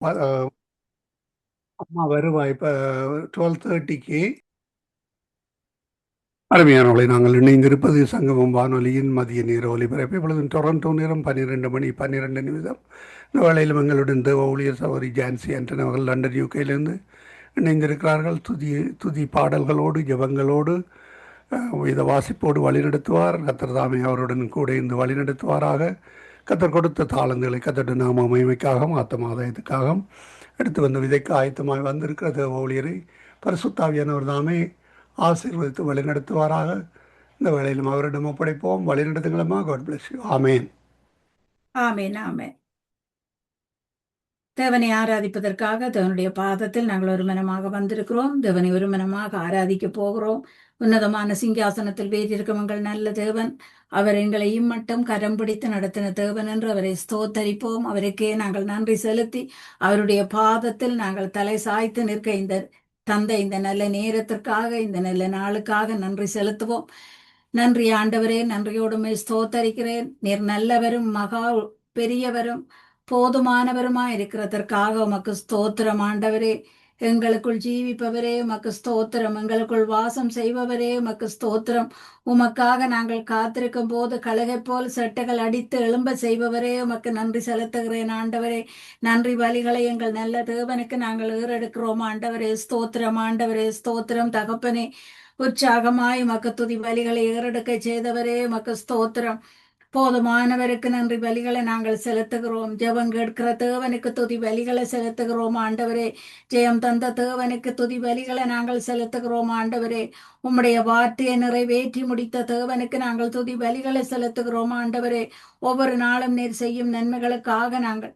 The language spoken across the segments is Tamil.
அ அம்மா வருவா இப்ப 12:30க்கு. அருமையானவர்களே, நாங்கள் இணைந்திருப்பது சங்கமம் வானொலியின் மதிய நேர ஒலிபரப்பு. இப்பொழுது டொரண்டோ நேரம் 12 மணி 12 நிமிடம். இந்த வேளையிலும் எங்களுடன் தேவ ஊழியர் சகோதரி ஜான்சி ஆண்டன் அவர்கள் லண்டன் யூகேயிலிருந்து இணைந்திருக்கிறார்கள். துதி பாடல்களோடு ஜெபங்களோடு வேத வாசிப்போடு வழிநடத்துவார். கர்த்தர் தாமே அவருடன் கூட இருந்து வழிநடத்துவாராக. கர்த்தர் கொடுத்த தாளந்துகளை கர்த்தருடைய நாம மகிமைக்காகவும் ஆத்தும ஆதாயத்துக்காகவும் எடுத்து வந்த விதைக்கு ஆயத்தமாய் வந்திருக்கிற தேவ ஊழியரை பரிசுத்தாவியானவர் தாமே ஆசீர்வதித்து வழிநடத்துவாராக. இந்த வேளையிலும் அவரிடம் ஒப்படைப்போம். வழிநடத்துங்களமா. God bless you. Amen. Amen amen. தேவனை ஆராதிப்பதற்காக தேவனுடைய பாதத்தில் நாங்கள் ஒரு மனமாக வந்திருக்கிறோம். தேவனை ஒரு மனமாக ஆராதிக்க போகிறோம். உன்னதமான சிங்காசனத்தில் வீற்றிருக்கும் எங்கள் நல்ல தேவன், அவர் எங்களை இம்மட்டும் கரம் பிடித்து நடத்தின தேவன் என்று அவரை ஸ்தோத்தரிப்போம். அவருக்கே நாங்கள் நன்றி செலுத்தி அவருடைய பாதத்தில் நாங்கள் தலை சாய்த்து நிற்க இந்த நல்ல நேரத்திற்காக, இந்த நல்ல நாளுக்காக நன்றி செலுத்துவோம். நன்றி ஆண்டவரே, நன்றியோடுமே ஸ்தோத்தரிக்கிறேன். நீர் நல்லவரும் மகா பெரியவரும் போதுமானவருமாய் இருக்கிறதற்காக உமக்கு ஸ்தோத்திரம் ஆண்டவரே. எங்களுக்குள் ஜீவிப்பவரே உமக்கு ஸ்தோத்திரம். எங்களுக்குள் வாசம் செய்பவரே உமக்கு ஸ்தோத்திரம். உமக்காக நாங்கள் காத்திருக்கும் போது கழுகை போல் செட்டைகள் அடித்து எழும்ப செய்பவரே உமக்கு நன்றி செலுத்துகிறேன் ஆண்டவரே. நன்றி பலிகளை எங்கள் நல்ல தேவனுக்கு நாங்கள் ஏறெடுக்கிறோம் ஆண்டவரே. ஸ்தோத்திரம் ஆண்டவரே, ஸ்தோத்திரம் தகப்பனே. உற்சாகமாய் உமக்கு துதி பலிகளை ஏறெடுக்க செய்தவரே உமக்கு ஸ்தோத்திரம். போதுமானவருக்கு நன்றி பலிகளை நாங்கள் செலுத்துகிறோம். ஜெபம் கேட்கிற தேவனுக்கு துதி பலிகளை செலுத்துகிறோம் ஆண்டவரே. ஜெயம் தந்த தேவனுக்கு துதி பலிகளை நாங்கள் செலுத்துகிறோம் ஆண்டவரே. உம்முடைய வார்த்தையை நிறைவேற்றி முடித்த தேவனுக்கு நாங்கள் துதி பலிகளை செலுத்துகிறோம் ஆண்டவரே. ஒவ்வொரு நாளும் நீர் செய்யும்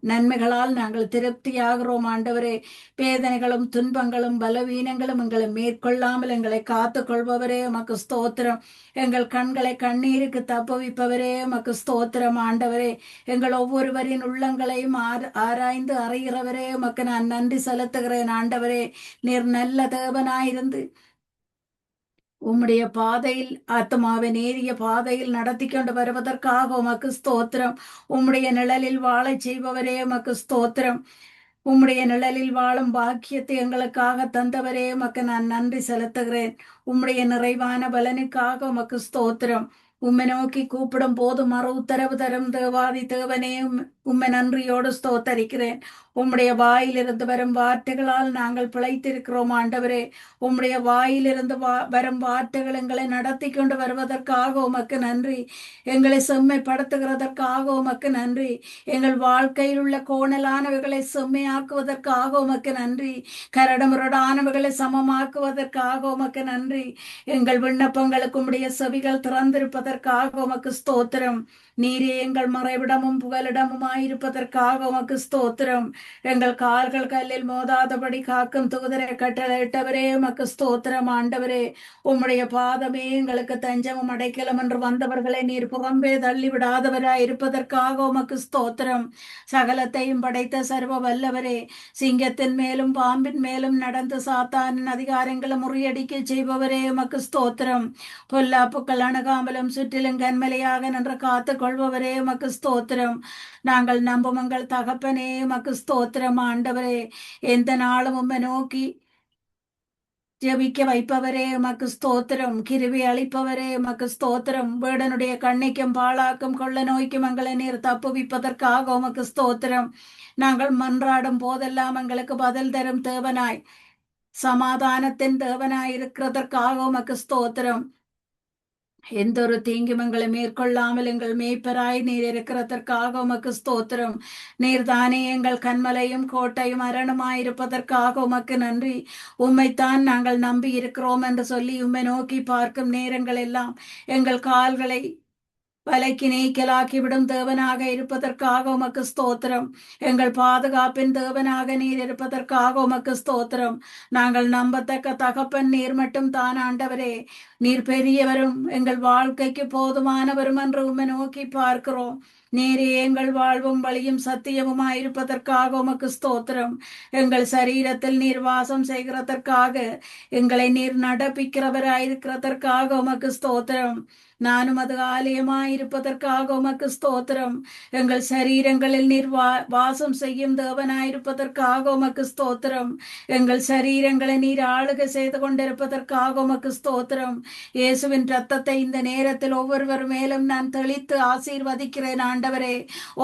நன்மைகளால் நாங்கள் திருப்தியாகிறோம் ஆண்டவரே. வேதனைகளும் துன்பங்களும் பலவீனங்களும் எங்களை மேற்கொள்ளாமல் எங்களை காத்துக் கொள்பவரே உமக்கு ஸ்தோத்திரம். எங்கள் கண்களை கண்ணீருக்கு தப்புவிப்பவரே உமக்கு ஸ்தோத்திரம் ஆண்டவரே. எங்கள் ஒவ்வொருவரின் உள்ளங்களையும் ஆராய்ந்து அறிகிறவரே உமக்கு நான் நன்றி செலுத்துகிறேன் ஆண்டவரே. நீர் நல்ல தேவனாயிருந்து உம்முடைய பாதையில் ஆத்மாவை நேரிய பாதையில் நடத்தி கொண்டு வருவதற்காக உமக்கு ஸ்தோத்திரம். உம்முடைய நிழலில் வாழச் செய்பவரே உமக்கு ஸ்தோத்திரம். உம்முடைய நிழலில் வாழும் பாக்கியத்தை எங்களுக்காக தந்தவரே உமக்கு நான் நன்றி செலுத்துகிறேன். உம்முடைய நிறைவான பலனுக்காக உமக்கு ஸ்தோத்திரம். உம்மை நோக்கி கூப்பிடும் போது மறு உத்தரவு தரும் தேவாதி தேவனே, உம்மை நன்றியோடு ஸ்தோத்தரிக்கிறேன். உம்முடைய வாயிலிருந்து வரும் வார்த்தைகளால் நாங்கள் பிழைத்திருக்கிறோம் ஆண்டவரே. உம்முடைய வாயிலிருந்து வரும் வார்த்தைகள் எங்களை நடத்தி கொண்டு வருவதற்காக உமக்கு நன்றி. எங்களை செம்மைப்படுத்துகிறதற்காக உமக்கு நன்றி. எங்கள் வாழ்க்கையில் உள்ள கோணலானவைகளை செம்மையாக்குவதற்காக உமக்கு நன்றி. கரடுமுரடானவைகளை சமமாக்குவதற்காக உமக்கு நன்றி. எங்கள் விண்ணப்பங்களுக்கு உம்முடைய செவிகள் திறந்திருப்பதற்காக உமக்கு ஸ்தோத்திரம். நீரே எங்கள் மறைவிடமும் புகலிடமுமாயிருப்பதற்காக உமக்கு ஸ்தோத்திரம். எங்கள் கால்கள் கல்லில் மோதாதபடி காக்கும் தூதரை கட்டளையிட்டவரே உமக்கு ஸ்தோத்திரம் ஆண்டவரே. உம்முடைய பாதமே எங்களுக்கு தஞ்சமும் அடைக்கலம் என்று வந்தவர்களை நீர் புறம்பே தள்ளிவிடாதவராய் இருப்பதற்காக உமக்கு ஸ்தோத்திரம். சகலத்தையும் படைத்த சர்வ வல்லவரே, சிங்கத்தின் மேலும் பாம்பின் மேலும் நடந்து சாத்தானின் அதிகாரங்களை முறியடிக்க செய்பவரே உமக்கு ஸ்தோத்திரம். பொல்லாப்புக்கள் அணுகாமலும் சுற்றிலும் கண்மலையாக நின்று காத்து கொள்பவரே உமக்கு ஸ்தோத்திரம். நாங்கள் நம்பும் எங்கள் தகப்பனே உமக்கு ஸ்தோத்திரம் ஆண்டவரே. எந்த நாளும் உம்மை நோக்கி ஜெபிக்க வைப்பவரே உமக்கு ஸ்தோத்திரம். கிருபை அளிப்பவரே உமக்கு ஸ்தோத்திரம். வேடனுடைய கண்ணிக்கும் பாழாக்கும் கொள்ள நோய்க்கும் எங்களை நீர் தப்புவிப்பதற்காக உமக்கு ஸ்தோத்திரம். நாங்கள் மன்றாடும் போதெல்லாம் எங்களுக்கு பதில் தரும் தேவனாய், சமாதானத்தின் தேவனாய் இருக்கிறதற்காக உமக்கு ஸ்தோத்திரம். எந்த ஒரு தீங்கும் எங்களை மேற்கொள்ளாமல் எங்கள் மேய்ப்பராய் நீர் இருக்கிறதற்காக உமக்கு ஸ்தோத்திரம். நீர் தானே எங்கள் கண்மலையும் கோட்டையும் அரணுமாயிருப்பதற்காக உமக்கு நன்றி. உம்மைத்தான் நாங்கள் நம்பி இருக்கிறோம் என்று சொல்லி உம்மை நோக்கி பார்க்கும் நேரங்கள் எல்லாம் எங்கள் கால்களை வலைக்கு நீக்கலாக்கிவிடும் தேவனாக இருப்பதற்காக உமக்கு ஸ்தோத்திரம். எங்கள் பாதுகாப்பின் தேவனாக நீர் இருப்பதற்காக உமக்கு ஸ்தோத்திரம். நாங்கள் நம்பத்தக்க தகப்பன் நீர் மட்டும் தான் ஆண்டவரே. நீர் பெரியவரும் எங்கள் வாழ்க்கைக்கு போதுமானவரும் என்று உம்மை நோக்கி பார்க்கிறோம். நீரே எங்கள் வாழ்வும் வழியும் சத்தியமுமாயிருப்பதற்காக உமக்கு ஸ்தோத்திரம். எங்கள் சரீரத்தில் நீர் வாசம் செய்கிறதற்காக, எங்களை நீர் நடப்பிக்கிறவராயிருக்கிறதற்காக உமக்கு ஸ்தோத்திரம். நானும் அது ஆலயமாயிருப்பதற்காக உமக்கு ஸ்தோத்திரம். எங்கள் சரீரங்களில் நீர் வாசம் செய்யும் தேவனாயிருப்பதற்காக உமக்கு ஸ்தோத்திரம். எங்கள் சரீரங்களை நீர் ஆளுகை செய்து கொண்டிருப்பதற்காக உமக்கு ஸ்தோத்திரம். இயேசுவின் ரத்தத்தை இந்த நேரத்தில் ஒவ்வொருவர் மேலும் நான் தெளித்து ஆசீர்வதிக்கிறேன் ஆண்டவரே.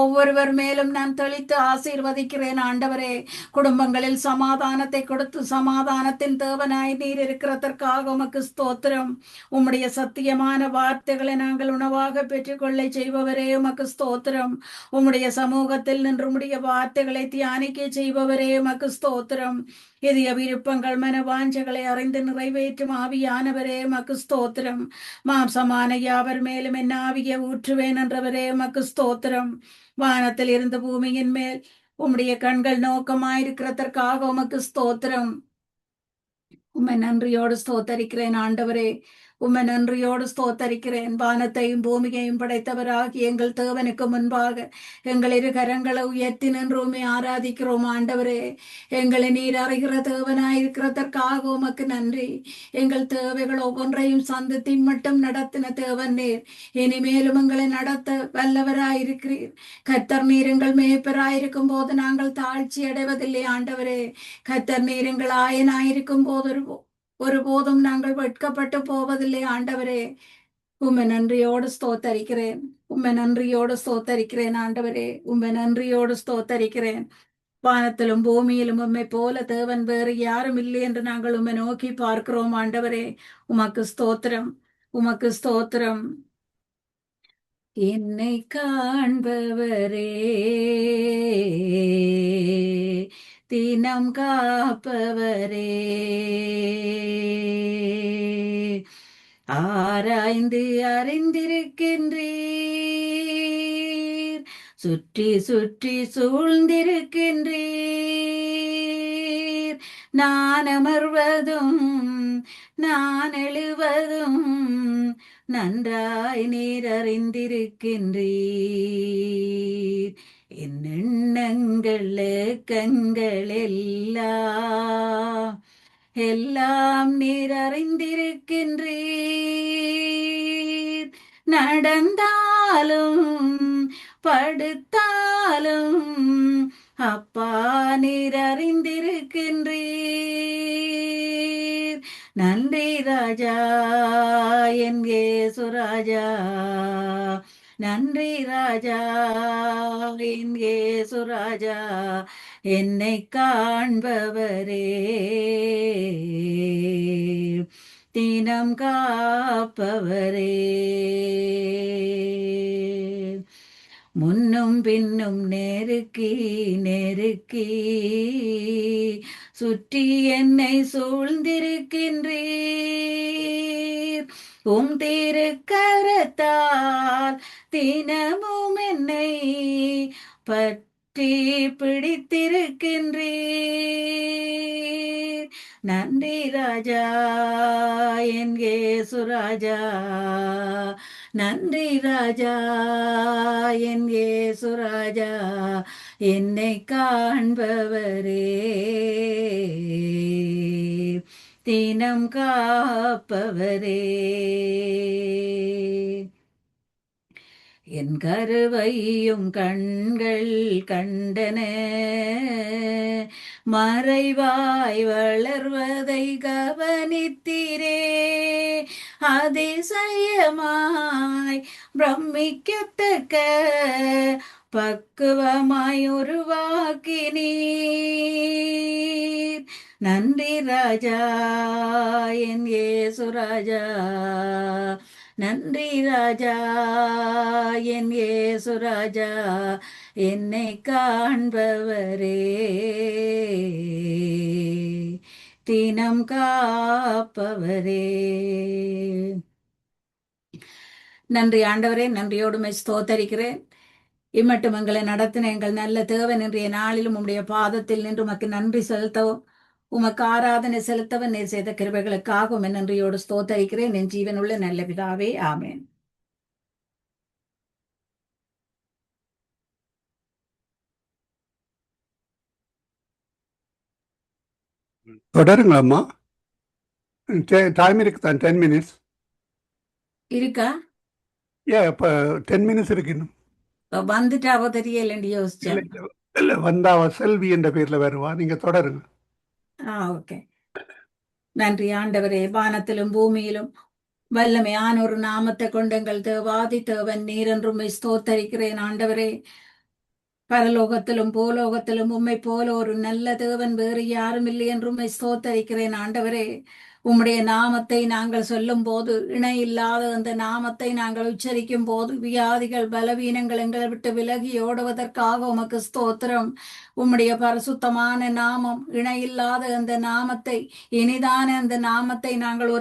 ஒவ்வொருவர் மேலும் நான் தெளித்து ஆசீர்வதிக்கிறேன் ஆண்டவரே. குடும்பங்களில் சமாதானத்தை கொடுத்து சமாதானத்தின் தேவனாய் நீர் இருக்கிறதற்காக உமக்கு ஸ்தோத்திரம். உம்முடைய சத்தியமான வார்த்தைகளை நாங்கள் உணவாக பெற்றுக்கொள்ள செய்பவரே உமக்கு ஸ்தோத்திரம். உம்முடைய சமூகத்தில் நின்று உம்முடைய வார்த்தைகளை தியானிக்க செய்பவரே உமக்கு ஸ்தோத்திரம். இதய விருப்பங்கள் மனவாஞ்சைகளை அறிந்து நிறைவேற்றும் ஆவியானவரே உமக்கு ஸ்தோத்திரம். மாம்சமான யாவர் மேலும் என் ஆவியை ஊற்றுவேன் என்றவரே உமக்கு ஸ்தோத்திரம். வானத்தில் இருந்து பூமியின் மேல் உம்முடைய கண்கள் நோக்கமாயிருக்கிறதற்காக உமக்கு ஸ்தோத்திரம். உம்மை நன்றியோடு ஸ்தோத்தரிக்கிறேன் ஆண்டவரே. உம்மை நன்றியோடு ஸ்தோத்தரிக்கிறேன். வானத்தையும் பூமியையும் படைத்தவராகி எங்கள் தேவனுக்கு முன்பாக எங்கள் இரு கரங்களை உயர்த்தி நின்று உம்மை ஆராதிக்கிறோம் ஆண்டவரே. எங்களை நீர் அறிகிற தேவனாயிருக்கிறதற்காக உமக்கு நன்றி. எங்கள் தேவைகள் ஒவ்வொன்றையும் சந்தித்து மட்டும் நடத்தின தேவன் நீர். இனிமேலும் எங்களை நடத்த வல்லவராயிருக்கிறீர். கர்த்தர் நீர் எங்கள் மேய்ப்பராயிருக்கும் போது நாங்கள் தாழ்ச்சி அடைவதில்லை ஆண்டவரே. கர்த்தர் நீர் எங்கள் ஆயனாயிருக்கும் போது ஒருபோதும் நாங்கள் வெட்கப்பட்டு போவதில்லை ஆண்டவரே. உம்மை நன்றியோடு ஸ்தோத்தரிக்கிறேன். உம்மை நன்றியோடு ஸ்தோத்தரிக்கிறேன் ஆண்டவரே. உம்மை நன்றியோடு ஸ்தோத்தரிக்கிறேன். வானத்திலும் பூமியிலும் உம்மை போல தேவன் வேறு யாரும் இல்லை என்று நாங்கள் உம்மை நோக்கி பார்க்கிறோம் ஆண்டவரே. உமக்கு ஸ்தோத்திரம். உமக்கு ஸ்தோத்திரம். என்னை காண்பவரே, தினம் காப்பவரே, ஆராய்ந்து அறிந்திருக்கின்றீர், சுற்றி சுற்றி சூழ்ந்திருக்கின்றீர். நான் அமர்வதும் நான் எழுவதும் நன்றாய் நீர் அறிந்திருக்கின்றீர். என் எண்ணங்கள் ஏக்கங்கள் எல்லாம் நீர் அறிந்திருக்கின்றீர். நடந்தாலும் படுத்தாலும் அப்பா நீர் அறிந்திருக்கின்றீர். நன்றி ராஜா என் இயேசுராஜா. நன்றி ராஜா என் இயேசுராஜா. என்னை காண்பவரே, தினம் காப்பவரே, முன்னும் பின்னும் நெருக்கி நெருக்கி சுற்றி என்னை சூழ்ந்திருக்கின்றீர். உம் திருக்கரத்தால் தினமும் என்னை பற்றி பிடித்திருக்கின்றீர். நன்றி ராஜா என் இயேசுராஜா. நன்றி ராஜா என் இயேசுராஜா. என்னை காண்பவரே, தினம் காப்பவரே, என் கருவையும் கண்கள் கண்டன, மறைவாய் வளர்வதை கவனித்தீரே. அதிசயமாய் பிரமிக்கத்தக்க பக்குவமாய் உருவாக்கினீர். நன்றி ராஜா என் இயேசுராஜா. நன்றி ராஜா என் இயேசுராஜா. என்னை காண்பவரே, தினம் காப்பவரே. நன்றி ஆண்டவரே. நன்றியோடு மெய் ஸ்தோத்தரிக்கிறேன். இம்மட்டும் எங்களை நடத்தின எங்கள் நல்ல தேவன் இன்றைய நாளிலும் உம்முடைய பாதத்தில் நின்று உமக்கு நன்றி செலுத்தவும் உமக்கு ஆராதனை செலுத்தவன் நீர் செய்த கிருபைகளுக்காக உம்மை நன்றியோடு ஸ்தோத்தரிக்கிறேன். என் ஜீவனுள்ள நல்ல பிதாவே, ஆமேன். தொடருங்களம்மா. டைம் இருக்கு தான், 10 minutes. இருக்கா? இப்போ 10 minutes இருக்கு இன்னும். இப்ப வந்துட்டாவோ தெரியலன்னு இல்லை யோசிச்சேன். இல்லை இல்லை, வந்தா அவ செல்வி என்ற பேர்ல வருவா. நீங்க தொடருங்க. ஓகே. நன்றி ஆண்டவரே, வானத்திலும் பூமியிலும் வல்லமையான ஒரு நாமத்தை கொண்டங்கள் தேவாதி தேவன் நீரென்றும் ஸ்தோத்தரிக்கிறேன் ஆண்டவரே. பரலோகத்திலும் பூலோகத்திலும் உம்மை போல ஒரு நல்ல தேவன் வேறு யாரும் இல்லை என்றும் உம்மை ஸ்தோத்தரிக்கிறேன் ஆண்டவரே. உம்முடைய நாமத்தை நாங்கள் சொல்லும் போது, இணையில்லாத அந்த நாமத்தை நாங்கள் உச்சரிக்கும் போது, வியாதிகள் பலவீனங்கள் எங்களை விட்டு விலகி ஓடுவதற்காக உமக்கு ஸ்தோத்திரம். உம்முடைய பரிசுத்தமான நாமம், இணையில்லாத அந்த நாமத்தை, இனிதான அந்த நாமத்தை நாங்கள்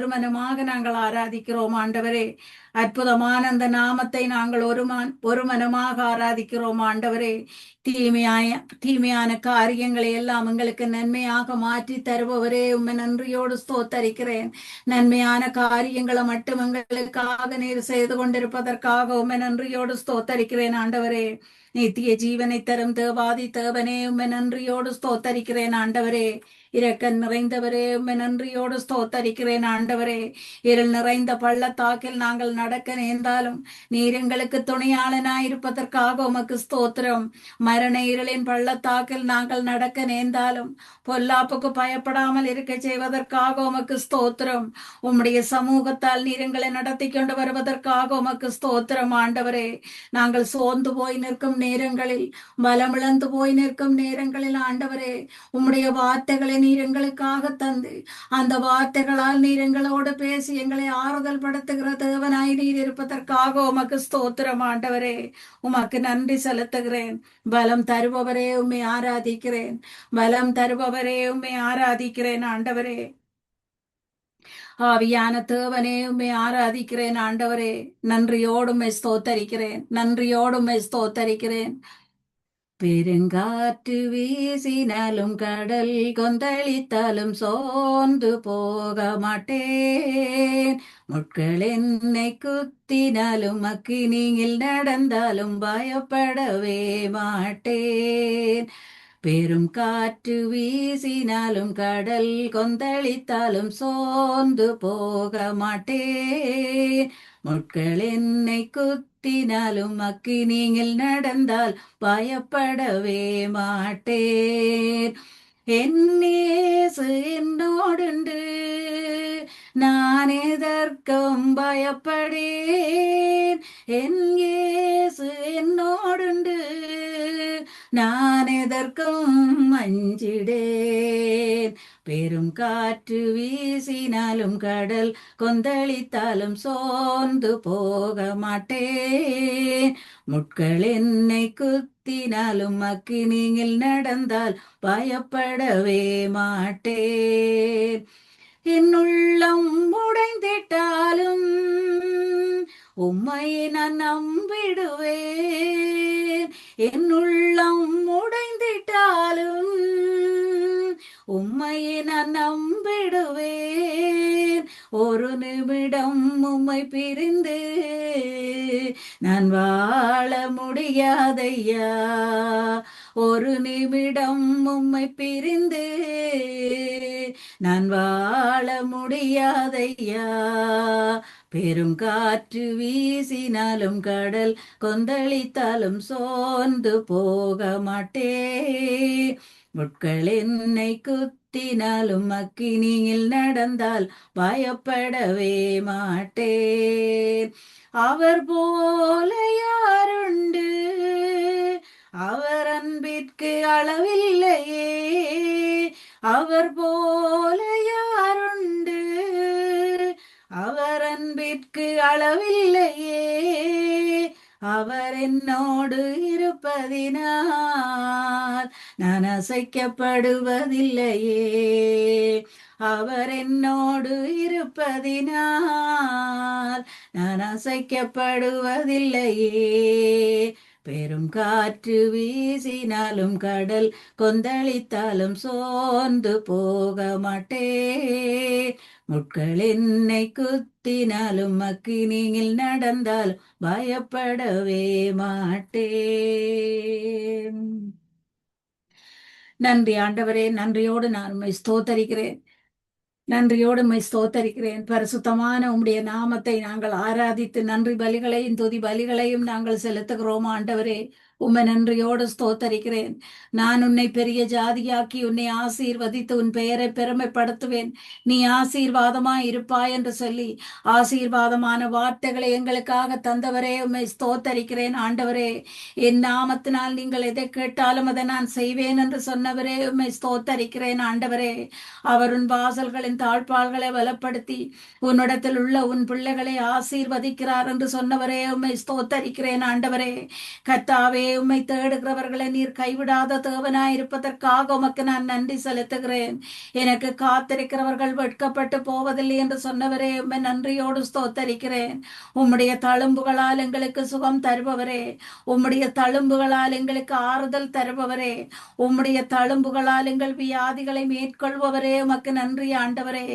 நாங்கள் ஆராதிக்கிறோம் ஆண்டவரே. அற்புதமான அந்த நாமத்தை நாங்கள் ஒரு மனமாக ஆராதிக்கிறோம் ஆண்டவரே. தீமையாய தீமையான காரியங்களை எல்லாம் எங்களுக்கு நன்மையாக மாற்றி தருபவரே, உம்மை நன்றியோடு ஸ்தோத்தரிக்கிறேன். நன்மையான காரியங்களை மட்டும் எங்களுக்காக நீர் செய்து கொண்டிருப்பதற்காக உம்மை நன்றியோடு ஸ்தோத்தரிக்கிறேன் ஆண்டவரே. நித்திய ஜீவனை தரும் தேவாதி தேவனே, உம்மை நன்றியோடு ஸ்தோத்தரிக்கிறேன் ஆண்டவரே. இரக்கம் நிறைந்தவரே, உம்மை நன்றியோடு ஸ்தோத்தரிக்கிறேன் ஆண்டவரே. இருள் நிறைந்த பள்ளத்தாக்கில் நாங்கள் நடக்க நேர்ந்தாலும் நீர் எங்களுக்கு துணையாளனாயிருப்பதற்காக உமக்கு ஸ்தோத்திரம். மரண இருளின் பள்ளத்தாக்கில் நாங்கள் நடக்க நேர்ந்தாலும் பொல்லாப்புக்கு பயப்படாமல் இருக்க செய்வதற்காக உமக்கு ஸ்தோத்திரம். உம்முடைய சமூகத்தால் நீர் எங்களை நடத்தி கொண்டு வருவதற்காக உமக்கு ஸ்தோத்திரம் ஆண்டவரே. நாங்கள் சோர்ந்து போய் நிற்கும் நேரங்களில், பலமிழந்து போய் நிற்கும் நேரங்களில் ஆண்டவரே, உம்முடைய வார்த்தைகளை நீர் எங்களுக்காக தந்து, அந்த வார்த்தைகளால் நீர் எங்களோடு பேசி எங்களை ஆறுதல் படுத்துகிற தேவனாய் நீர் இருப்பதற்காக உமக்கு ஸ்தோத்திரம் ஆண்டவரே. உமக்கு நன்றி செலுத்துகிறேன். பலம் தருபவரே, உம்மை ஆராதிக்கிறேன். பலம் தருபவரே, உம்மை ஆராதிக்கிறேன் ஆண்டவரே. ஆவியான தேவனே, உம்மை ஆராதிக்கிறேன் ஆண்டவரே. நன்றியோடு உம்மை ஸ்தோத்தரிக்கிறேன். நன்றியோடு உம்மை ஸ்தோத்தரிக்கிறேன். பெருங்காற்று வீசினாலும் கடல் கொந்தளித்தாலும் சோர்ந்து போக மாட்டேன். முட்கள் என்னை குத்தினாலும் அக்கினியில் நடந்தாலும் பயப்படவே மாட்டேன். பெரும் காற்று வீசினாலும் கடல் கொந்தளித்தாலும் சோர்ந்து போக மாட்டேன். முட்கள் என்னை குத்தினாலும் அக்கினியில் நடந்தால் பயப்படவே மாட்டேன். என் இயேசு என்னோடுண்டு, நான் எதற்கும் பயப்படேன். என் இயேசு என்னோடுண்டு, நான் எதற்கும் அஞ்சிடேன். பெரும் காற்று வீசினாலும் கடல் கொந்தளித்தாலும் சோர்ந்து போக மாட்டேன். முட்கள் என்னை குத்தினாலும் அக்கினியில் நடந்தால் பயப்படவே மாட்டேன். என் உள்ளம் உடைந்திட்டாலும் உம்மையை நான் நம்பிடுவேன். என் உள்ளம் உடைந்திட்டாலும் உம்மையை நான் நம்பிடுவேன். ஒரு நிமிடம் உம்மை பிரிந்து நான் வாழ முடியாதையா. ஒரு நிமிடம் உம்மை பிரிந்து நான் வாழ முடியாதையா. பெரும் காற்று வீசினாலும் கடல் கொந்தளித்தாலும் சோர்ந்து போக மாட்டேன். முட்கள் என்னை குத்தினாலும் அக்கினியில் நடந்தால் பயப்படவே மாட்டேன். அவர் போல யாருண்டு, அவர் அன்பிற்கு அளவில்லையே. அவர் போல யாருண்டு, அவர் அன்பிற்கு அளவில்லையே. அவர் என்னோடு இருப்பதினால் நான் அசைக்கப்படுவதில்லையே. அவர் என்னோடு இருப்பதினால் நான் அசைக்கப்படுவதில்லையே. பெரும் காற்று வீசினாலும் கடல் கொந்தளித்தாலும் சோர்ந்து போக மாட்டேன். முட்கள் என்னை குத்தினாலும் அக்கினியில் நடந்தால் பயப்படவே மாட்டேன். நன்றி ஆண்டவரே, நன்றியோடு நான் உம்மை ஸ்தோத்தரிக்கிறேன். நன்றியோடு உம்மை ஸ்தோத்தரிக்கிறேன். பரிசுத்தமான உம்முடைய நாமத்தை நாங்கள் ஆராதித்து நன்றி பலிகளையும் துதி பலிகளையும் நாங்கள் செலுத்துகிறோம் ஆண்டவரே. உம்மை நன்றியோடு ஸ்தோத்தரிக்கிறேன். நான் உன்னை பெரிய ஜாதியாக்கி உன்னை ஆசீர்வதித்து உன் பெயரை பெருமைப்படுத்துவேன். நீ ஆசீர்வாதமாய் இருப்பாய் என்று சொல்லி ஆசீர்வாதமான வார்த்தைகளை எங்களுக்காக தந்தவரே உம்மை ஸ்தோத்தரிக்கிறேன் ஆண்டவரே. என் நாமத்தினால் நீங்கள் எதை கேட்டாலும் அதை நான் செய்வேன் என்று சொன்னவரே உம்மை ஸ்தோத்தரிக்கிறேன் ஆண்டவரே. அவர் உன் வாசல்களின் தாழ்பாள்களை பலப்படுத்தி உன்னிடத்தில் உள்ள உன் பிள்ளைகளை ஆசீர்வதிக்கிறார் என்று சொன்னவரே உம்மை ஸ்தோத்தரிக்கிறேன் ஆண்டவரே. கர்த்தாவே, உம்மை தேடுகிறவர்களை நீர் கைவிடாத தேவனாய் இருப்பதற்காக உமக்கு நான் நன்றி செலுத்துகிறேன். எனக்கு காத்திருக்கிறவர்கள் வெட்கப்பட்டு போவதில்லை என்று சொன்னவரே உம்மை நன்றியோடு ஸ்தோத்தரிக்கிறேன். உம்முடைய தழும்புகளால் எங்களுக்கு சுகம் தருபவரே, உம்முடைய தழும்புகளால் எங்களுக்கு ஆறுதல் தருபவரே, உம்முடைய தழும்புகளால் எங்கள் வியாதிகளை மேற்கொள்பவரே உமக்கு நன்றி ஆண்டவரே.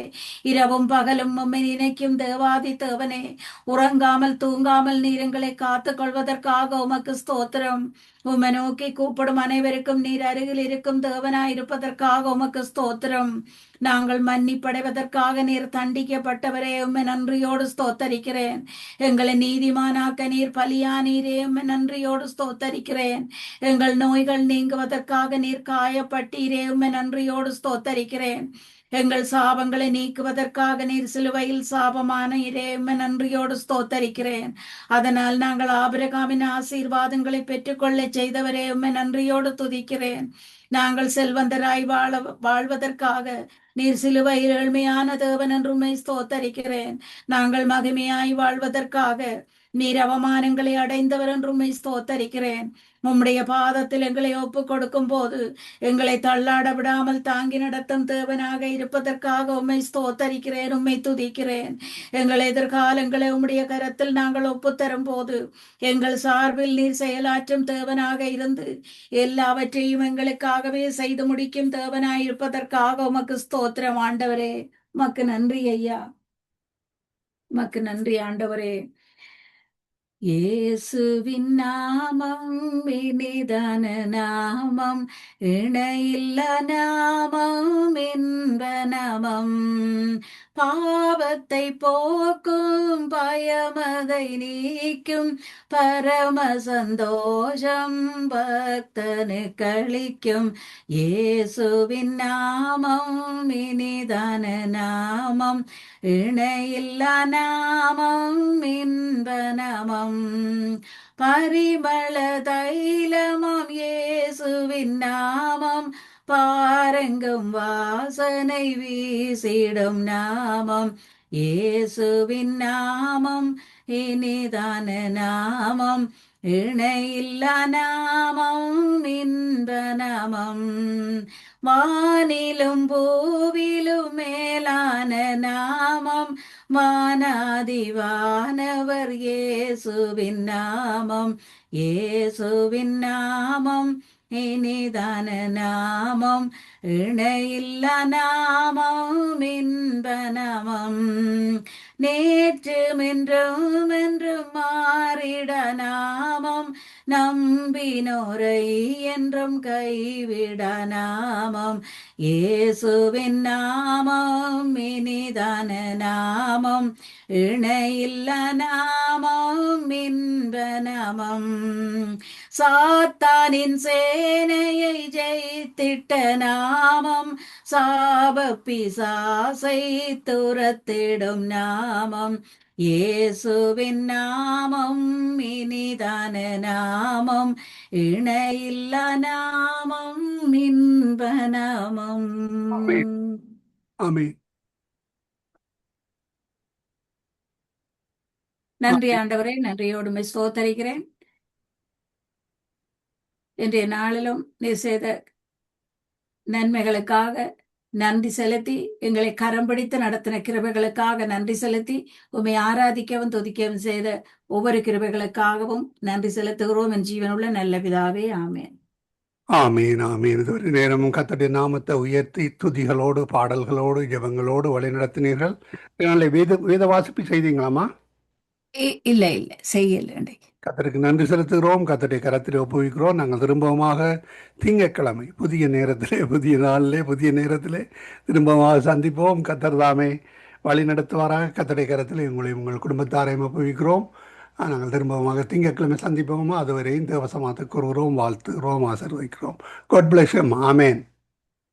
இரவும் பகலும் உம்மை நினைக்கும் தேவாதி தேவனே, உறங்காமல் தூங்காமல் நீர் எங்களை காத்துக் கொள்வதற்காக உமக்கு ஸ்தோத்திரம். உம்மை நோக்கி கூப்பிடும் அனைவருக்கும் நீர் அருகில் இருக்கும் தேவனாய் இருப்பதற்காக உமக்கு ஸ்தோத்திரம். நாங்கள் மன்னிப்படைவதற்காக நீர் தண்டிக்கப்பட்டவரே உம்மை நன்றியோடு ஸ்தோத்தரிக்கிறேன். எங்களை நீதிமானாக்க நீர் பலியானீரே உம்மை நன்றியோடு ஸ்தோத்தரிக்கிறேன். எங்கள் நோய்கள் நீங்குவதற்காக நீர் காயப்பட்டீரே உம்மை நன்றியோடு ஸ்தோத்தரிக்கிறேன். எங்கள் சாபங்களை நீக்குவதற்காக நீர் சிலுவையில் சாபமான இரே உம்மை நன்றியோடு ஸ்தோத்தரிக்கிறேன். அதனால் நாங்கள் ஆபிரகாமின் ஆசீர்வாதங்களை பெற்றுக்கொள்ள செய்தவரே உம்மை நன்றியோடு துதிக்கிறேன். நாங்கள் செல்வந்தராய் வாழ்வதற்காக நீர் சிலுவையில் ஏழ்மையான தேவன் என்று உம்மை ஸ்தோத்தரிக்கிறேன். நாங்கள் மகிமையாய் வாழ்வதற்காக நீர் அவமானங்களை அடைந்தவர் என்று உம்மை ஸ்தோத்தரிக்கிறேன். உம்முடைய பாதத்தில் எங்களை ஒப்புக் கொடுக்கும் போது எங்களை தள்ளாட விடாமல் தாங்கி நடத்தும் தேவனாக இருப்பதற்காக உம்மை ஸ்தோத்தரிக்கிறேன், உம்மை துதிக்கிறேன். எங்கள் எதிர்காலங்களை உம்முடைய கரத்தில் நாங்கள் ஒப்புத்தரும் போது எங்கள் சார்பில் நீர் செயலாற்றும் தேவனாக இருந்து எல்லாவற்றையும் எங்களுக்காகவே செய்து முடிக்கும் தேவனாய் இருப்பதற்காக உமக்கு ஸ்தோத்திரம் ஆண்டவரே. உமக்கு நன்றி ஐயா, உமக்கு நன்றி ஆண்டவரே. இயேசுவின் நாமம் இனிதான நாமம், இணையில்ல நாமம், இன்ப நாமம். பாவத்தை போக்கும், பயமதை நீக்கும், பரம சந்தோஷம் பக்தனு கழிக்கும். இயேசுவின் நாமம் இனிதான நாமம், இணையில்ல நாமம், இன்ப நாமம். பரிமள தைலமாம் இயேசுவின் நாமம், பாரெங்கும் வாசனை வீசிடும் நாமம். இயேசுவின் நாமம் இனிதான நாமம், இணையில்ல நாமம், இன்ப நாமம். வானிலும் பூவிலும் மேலான நாமம், வானாதிவானவர் இயேசுவின் நாமம். இயேசுவின் நாமம் இனிதான நாமம், இணையில்ல நாமம், இன்ப நாமம். நேற்றும் இன்றும் என்றும் மாறிட நாமம், நம்பினோரை என்றும் கைவிட நாமம். இயேசுவின் நாமம் இனிதான நாமம், இணையில்ல நாமம், இன்ப நாமம். சாத்தானின் சேனையை ஜெயித்திட்ட நாமம், சாப பிசாசை துரத்திடும் நாமம். இயேசுவின் நாமம் இனிதான நாமம், இணையில்ல நாமம், இன்ப நாமம். ஆமென். ஆமென். நன்றி ஆண்டவரே, நன்றியோடு உம்மை ஸ்தோத்தரிக்கிறேன். இன்றைய நாளிலும் நீர் செய்த நன்மைகளுக்காக நன்றி செலுத்தி, எங்களை கரம் பிடித்து நடத்தின கிருபைகளுக்காக நன்றி செலுத்தி, உம்மை ஆராதிக்கவும் துதிக்கவும் செய்த ஒவ்வொரு கிருபைகளுக்காகவும் நன்றி செலுத்துகிறோம். என் ஜீவனுள்ள நல்ல பிதாவே, ஆமென். ஆமீன். ஆமீன். இதுவரை நேரமும் கர்த்தருடைய நாமத்தை உயர்த்தி துதிகளோடு பாடல்களோடு ஜெபங்களோடு வழி நடத்தினீர்கள். வேத வாசிப்பு செய்தீங்களாமா? இல்ல இல்ல செய்யல இன்றைக்கு. கர்த்தருக்கு நன்றி செலுத்துகிறோம். கர்த்தருடைய கரத்திலே ஒப்புவிக்கிறோம். நாங்கள் திரும்பவுமாக திங்கட்கிழமை புதிய நேரத்திலே, புதிய நாளிலே, புதிய நேரத்திலே திரும்பமாக சந்திப்போம். கர்த்தர் தாமே வழி நடத்துவாராக. கர்த்தருடைய கரத்திலே உங்களையும் உங்கள் குடும்பத்தாரையும் ஒப்புவிக்கிறோம். நாங்கள் திரும்பவுமாக திங்கட்கிழமை சந்திப்போமா. அதுவரையும் தேவசமாத்து கூறுகிறோம், வாழ்த்துகிறோம், ஆசீர்வதிக்கிறோம். God bless you. Amen.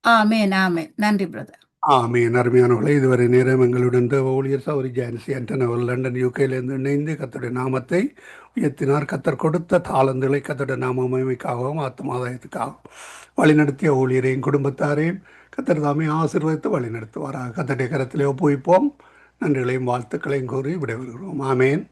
Amen amen. நன்றி பிரதர். ஆமென். அருமையானவர்களே, இதுவரை நேரம் எங்களுடன் தேவ ஊழியர் சௌரி ஜான்சி ஆண்டன் அவர்கள் லண்டன் யூகேலேருந்து இணைந்து கர்த்தருடைய நாமத்தை உயர்த்தினார். கர்த்தர் கொடுத்த தாளந்துகளை கர்த்தருடைய நாம மகிமைக்காகவும் ஆத்மாதாயத்துக்காகவும் வழிநடத்திய ஊழியரையும் குடும்பத்தாரையும் கர்த்தர் தாமே ஆசீர்வதித்து வழிநடத்துவாராக. கர்த்தருடைய கரத்திலே ஒப்புவிப்போம். நன்றிகளையும் வாழ்த்துக்களையும் கூறி விடைபெறுகிறோம். ஆமென்.